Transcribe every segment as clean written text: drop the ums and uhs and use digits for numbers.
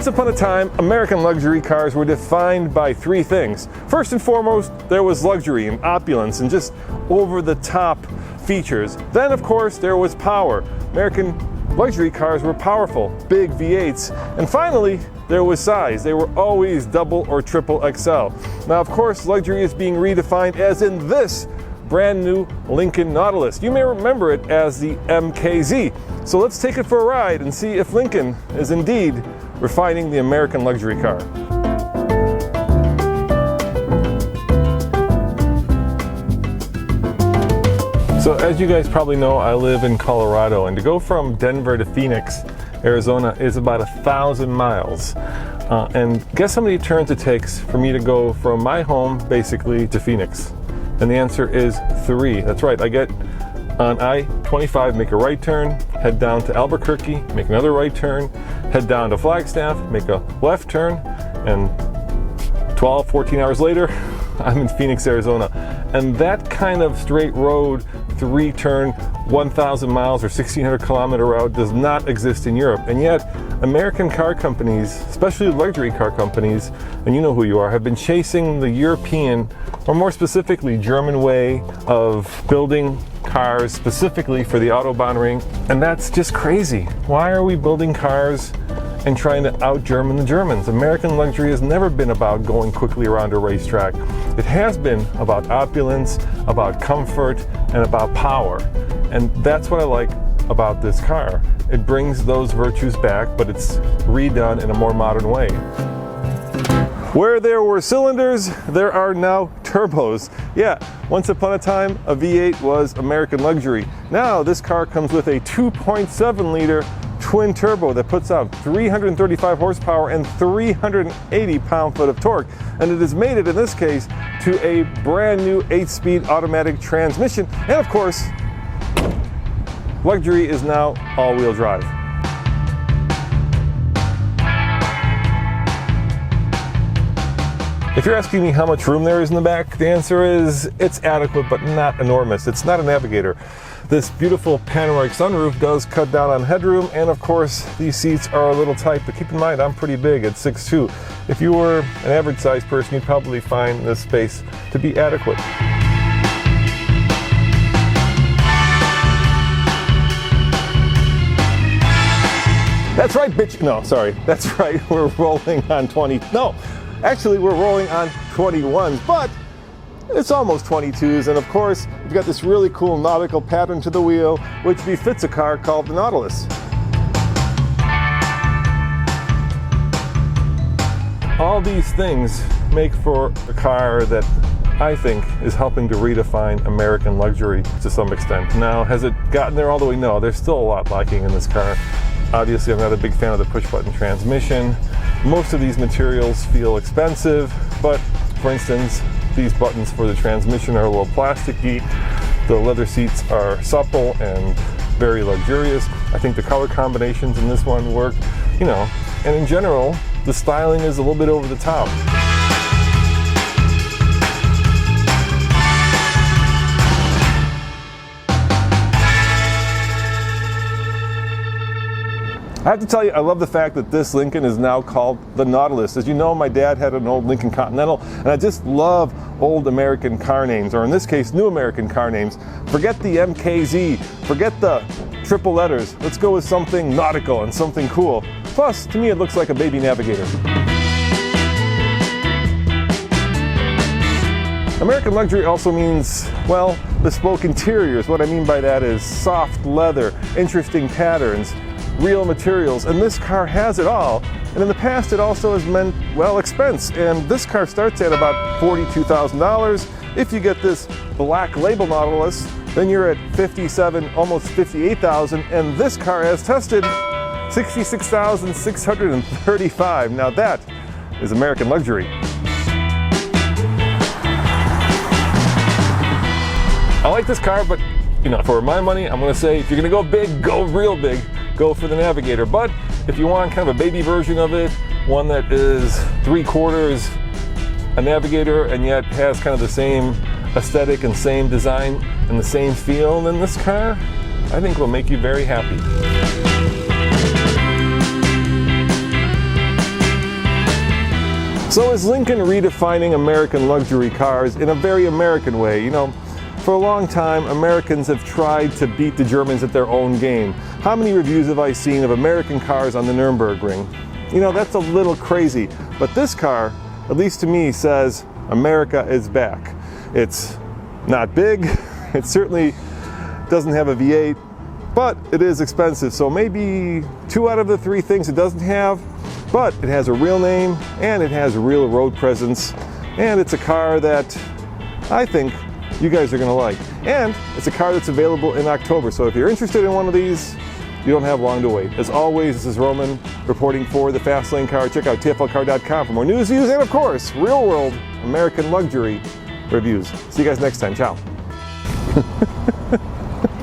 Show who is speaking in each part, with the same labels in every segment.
Speaker 1: Once upon a time, American luxury cars were defined by three things. First and foremost, there was luxury and opulence and just over-the-top features. Then, of course, there was power. American luxury cars were powerful, big V8s. And finally, there was size. They were always double or triple XL. Now, of course, luxury is being redefined as in this brand new Lincoln Nautilus. You may remember it as the MKZ. So let's take it for a ride and see if Lincoln is indeed refining the American luxury car. So as you guys probably know, I live in Colorado, and to go from Denver to Phoenix, Arizona is about 1,000 miles. And guess how many turns it takes for me to go from my home basically to Phoenix? And the answer is 3. That's right, I get on I-25, make a right turn, head down to Albuquerque, make another right turn, head down to Flagstaff, make a left turn, and 12, 14 hours later, I'm in Phoenix, Arizona. And that kind of straight road, 3-turn, 1,000 miles or 1,600 kilometer route does not exist in Europe. And yet, American car companies, especially luxury car companies, and you know who you are, have been chasing the European, or more specifically German way of building cars specifically for the Autobahn ring. And that's just crazy. Why are we building cars and trying to out-German the Germans? American luxury has never been about going quickly around a racetrack. It has been about opulence, about comfort, and about power. And that's what I like about this car. It brings those virtues back, but it's redone in a more modern way. Where there were cylinders, there are now turbos. Yeah, once upon a time, a V8 was American luxury. Now this car comes with a 2.7 liter twin turbo that puts out 335 horsepower and 380 pound-foot of torque. And it has made it, in this case, to a brand new 8-speed automatic transmission. And of course, luxury is now all-wheel drive. If you're asking me how much room there is in the back, the answer is it's adequate, but not enormous. It's not a Navigator. This beautiful panoramic sunroof does cut down on headroom, and of course, these seats are a little tight, but keep in mind, I'm pretty big at 6'2". If you were an average sized person, you'd probably find this space to be adequate. That's right, bitch. No, sorry. That's right. We're rolling on 20. No, actually, we're rolling on 21s, but it's almost 22s. And of course, you've got this really cool nautical pattern to the wheel, which befits a car called the Nautilus. All these things make for a car that I think is helping to redefine American luxury to some extent. Now, has it gotten there all the way? No, there's still a lot lacking in this car. Obviously, I'm not a big fan of the push-button transmission. Most of these materials feel expensive, but for instance, these buttons for the transmission are a little plasticky. The leather seats are supple and very luxurious. I think the color combinations in this one work, you know, and in general, the styling is a little bit over the top. I have to tell you, I love the fact that this Lincoln is now called the Nautilus. As you know, my dad had an old Lincoln Continental, and I just love old American car names, or in this case, new American car names. Forget the MKZ, forget the triple letters. Let's go with something nautical and something cool. Plus, to me, it looks like a baby Navigator. American luxury also means, well, bespoke interiors. What I mean by that is soft leather, interesting patterns, real materials, and this car has it all. And in the past, it also has meant, well, expense. And this car starts at about $42,000. If you get this black label Nautilus, then you're at $57,000, almost $58,000. And this car has tested $66,635. Now that is American luxury. I like this car, but you know, for my money, I'm gonna say if you're gonna go big, go real big. Go for the Navigator. But if you want kind of a baby version of it, one that is 3/4 a Navigator and yet has kind of the same aesthetic and same design and the same feel, then this car, I think, will make you very happy. So is Lincoln redefining American luxury cars in a very American way? You know, for a long time, Americans have tried to beat the Germans at their own game. How many reviews have I seen of American cars on the Nürburgring? You know, that's a little crazy. But this car, at least to me, says America is back. It's not big. It certainly doesn't have a V8, but it is expensive. So maybe 2 out of the 3 things it doesn't have, but it has a real name and it has a real road presence. And it's a car that I think you guys are gonna like. And it's a car that's available in October. So if you're interested in one of these, you don't have long to wait. As always, this is Roman reporting for the Fast Lane Car. Check out tflcar.com for more news, views, and of course, real world American luxury reviews. See you guys next time. Ciao.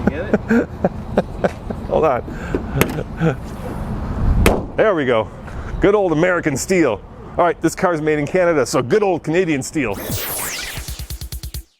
Speaker 2: Get it?
Speaker 1: Hold on. There we go. Good old American steel. All right, this car's made in Canada, so good old Canadian steel.